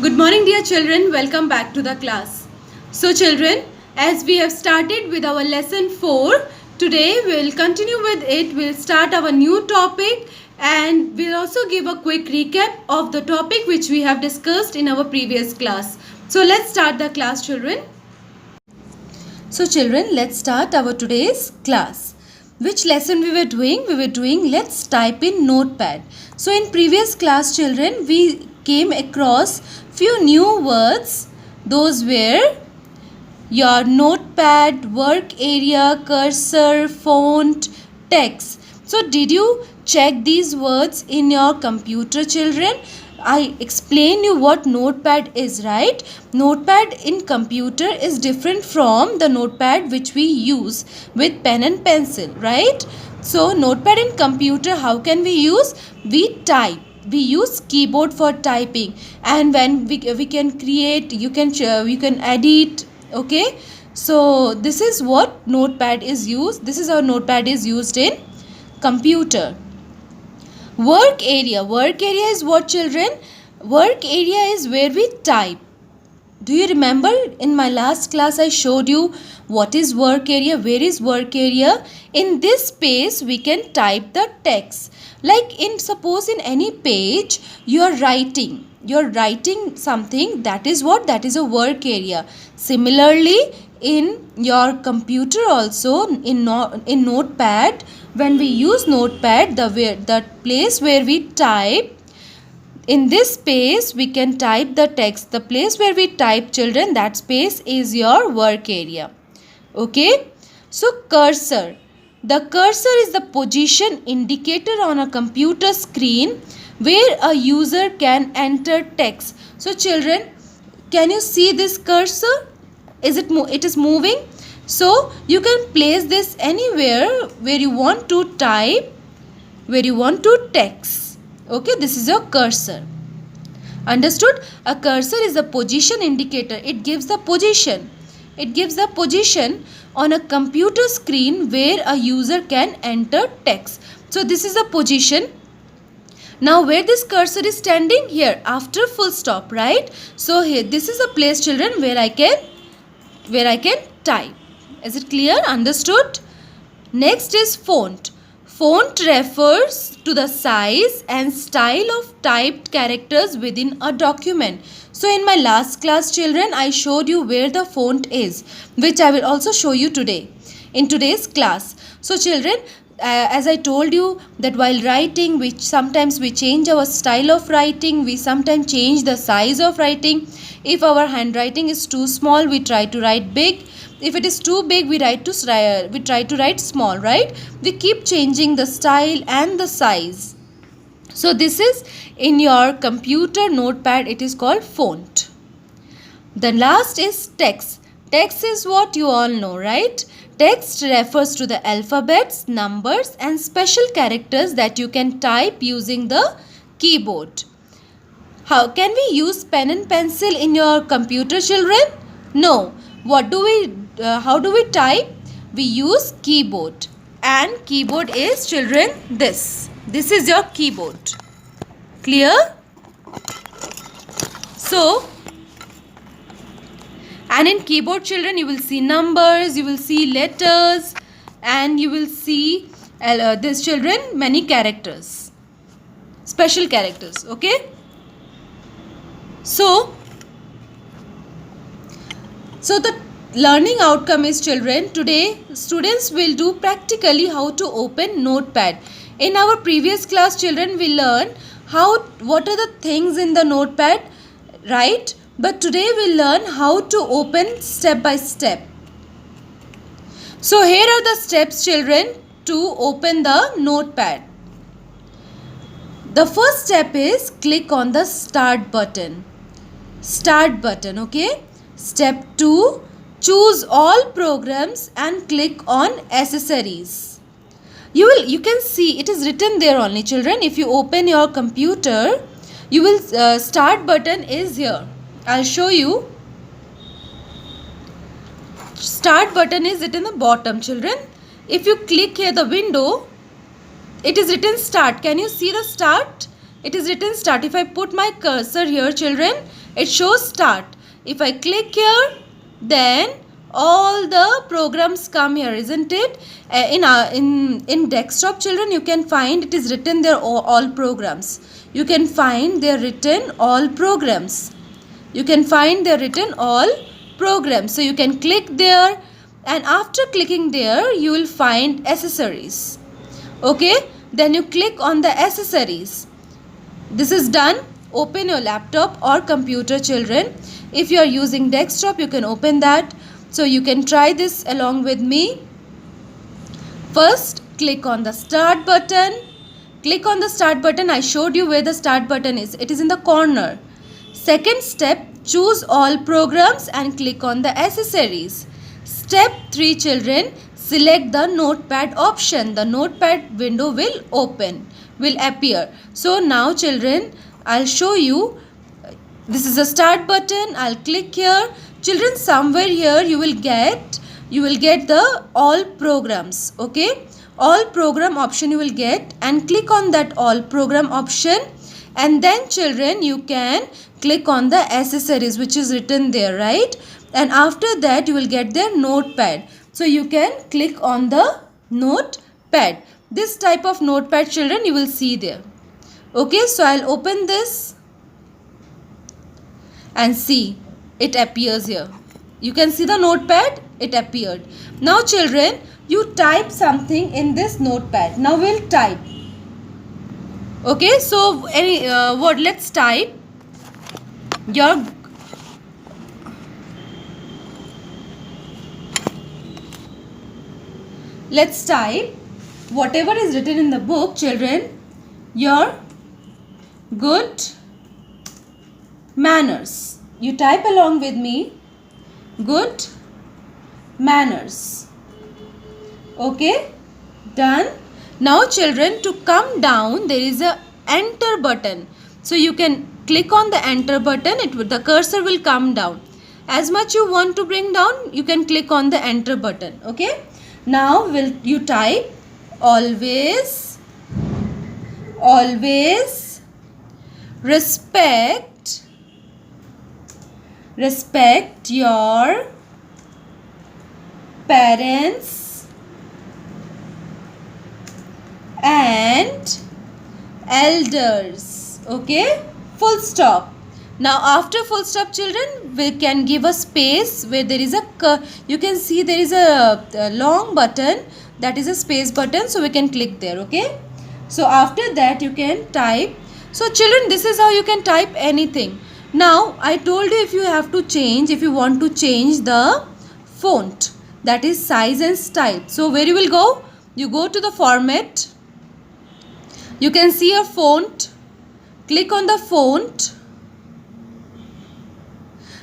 Good morning, dear children. Welcome back to the class. So, children, as we have started with our lesson 4, today we will continue with it. We'll start our new topic and we'll also give a quick recap of the topic which we have discussed in our previous class. So, let's start the class, children. So, children, let's start our today's class. Which lesson we were doing? We were doing let's type in notepad. So, in previous class, children, we came across few new words. Those were your notepad, work area, cursor, font, text. So, did you check these words in your computer, children? I explain you what notepad is, right? Notepad in computer is different from the notepad which we use with pen and pencil, right? So notepad in computer, how can we use? We type. We use keyboard for typing, and when we can create, you can edit. Okay, so this is what notepad is used. This is how notepad is used in computer. Work area. Work area is what, children? Work area is where we type. Do you remember in my last class I showed you what is work area? Where is work area? In this space we can type the text. Like suppose in any page you are writing. You're writing something, that is what? That is a work area. Similarly, in your computer also, in notepad, when we use notepad, the place where we type, in this space we can type the text. The place where we type, children, that space is your work area. Okay, so cursor. The cursor is the position indicator on a computer screen where a user can enter text. So children, can you see this cursor? It is moving? So you can place this anywhere where you want to type, where you want to text. Okay, this is your cursor. Understood? A cursor is a position indicator. It gives the position. It gives the position on a computer screen where a user can enter text. So this is a position. Now where this cursor is standing? Here, after full stop, right? So here, this is a place, children, where I can type. Is it clear? Understood? Next is font. Font refers to the size and style of typed characters within a document. So in my last class, children, I showed you where the font is, which I will also show you today in today's class. So children, as I told you that while writing, sometimes we change our style of writing, we sometimes change the size of writing. If our handwriting is too small, we try to write big. If it is too big, we try to write small, right? We keep changing the style and the size. So this is in your computer notepad, it is called font. The last is text. Text is what you all know, right? Text refers to the alphabets, numbers and special characters that you can type using the keyboard. How can we use pen and pencil in your computer, children? No. How do we type? We use keyboard. And keyboard is, children, this. This is your keyboard. Clear? So, and in keyboard, children, you will see numbers, you will see letters, and you will see this, children, many characters, special characters. Okay, so the learning outcome is, children, today students will do practically how to open notepad. In our previous class, children, we learn what are the things in the notepad, right? But today we learn how to open step by step. So here are the steps, children, to open the notepad. The first step is click on the start button. Start button, okay? Step 2, choose all programs and click on accessories. You can see it is written there only, children. If you open your computer, you will start button is here. I'll show you. Start button is written in the bottom, children. If you click here the window, it is written start. Can you see the start? It is written start. If I put my cursor here, children, it shows start. If I click here, then all the programs come here, isn't it? In desktop, children, you can find it is written there all programs. You can find there written all programs. You can find there written all programs. So you can click there, and after clicking there, you will find accessories. Okay, then you click on the accessories. This is done. Open your laptop or computer, children. If you are using desktop, you can open that. So you can try this along with me. First, click on the start button. Click on the start button. I showed you where the start button is. It is in the corner. Second step, choose all programs and click on the accessories. Step 3, children, select the notepad option. The notepad window will appear. So now, children, I'll show you. This is the start button. I'll click here. Children, somewhere here you will get the all programs. Okay, all program option you will get, and click on that all program option, and then, children, you can click on the accessories which is written there, right? And after that you will get their notepad. So you can click on the notepad. This type of notepad, children, you will see there. Okay, so I'll open this and see, it appears here. You can see the notepad, it appeared. Now, children, you type something in this notepad. Now we'll type. Okay, so any word, let's type your let's type whatever is written in the book, children. Your good manners. You type along with me. Good manners. Okay, done. Now, children, to come down, there is a enter button. So you can click on the enter button. The cursor will come down. As much you want to bring down, you can click on the enter button. Okay. Now you type always respect your parents and elders. Okay, full stop. Now after full stop, children, we can give a space where there is you can see there is a long button, that is a space button, so we can click there. Okay, so after that you can type. So children, this is how you can type anything. Now I told you, if you want to change the font, that is size and style. So where you will go? You go to the format. You can see a font. Click on the font.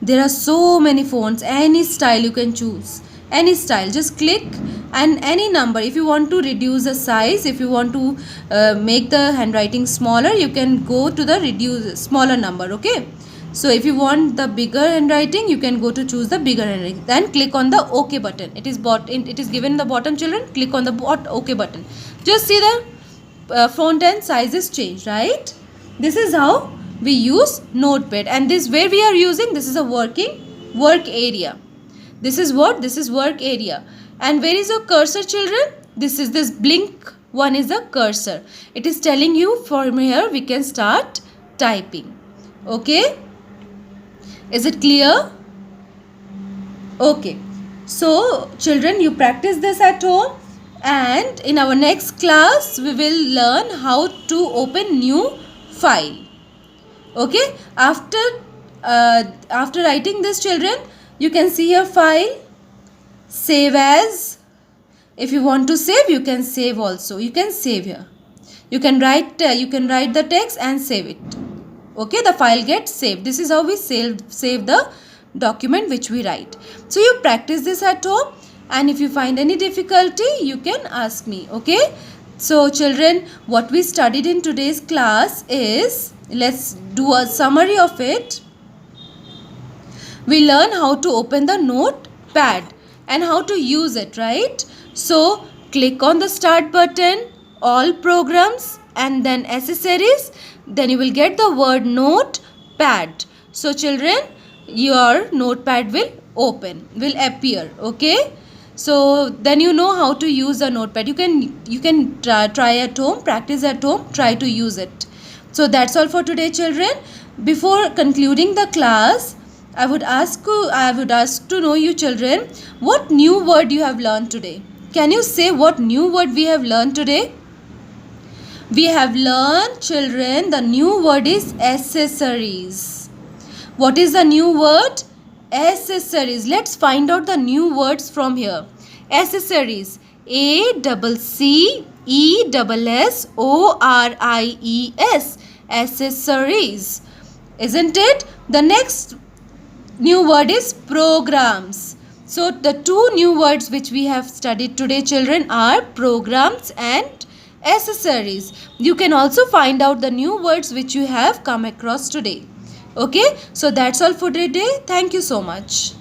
There are so many fonts. Any style you can choose. Any style. Just click, and any number. If you want to reduce the size, if you want to make the handwriting smaller, you can go to the reduce smaller number. Okay. So if you want the bigger handwriting, you can go to choose the bigger handwriting. Then click on the OK button. It is given in the bottom, children. Click on the OK button. Just see the font and size is changed, right? This is how we use notepad, and this where we are using, this is a work area. This is what? This is work area. And where is your cursor, children? This blink one is the cursor. It is telling you from here we can start typing. Okay, is it clear? Okay, so children, you practice this at home, and in our next class we will learn how to open new file. Okay, after writing this, children, you can see your file, save as. If you want to save, you can save also. You can save here. You can write the text and save it. Okay, the file gets saved. This is how we save the document which we write. So you practice this at home, and if you find any difficulty, you can ask me. Okay, so children, what we studied in today's class is, let's do a summary of it. We learn how to open the notepad and how to use it, right? So click on the start button, all programs, and then accessories. then you will get the word notepad. So children, your notepad will appear. Okay, so then you know how to use a notepad. You can try at home, practice at home, try to use it. So that's all for today, children. Before concluding the class, I would ask to know you children, what new word you have learned today. Can you say what new word we have learned today? We have learned, children, the new word is accessories. What is the new word? Accessories. Let's find out the new words from here. Accessories. ACCESSORIES. Accessories. Isn't it? The next new word is programs. So the two new words which we have studied today, children, are programs and accessories. You can also find out the new words which you have come across today. Okay, so that's all for today. Thank you so much.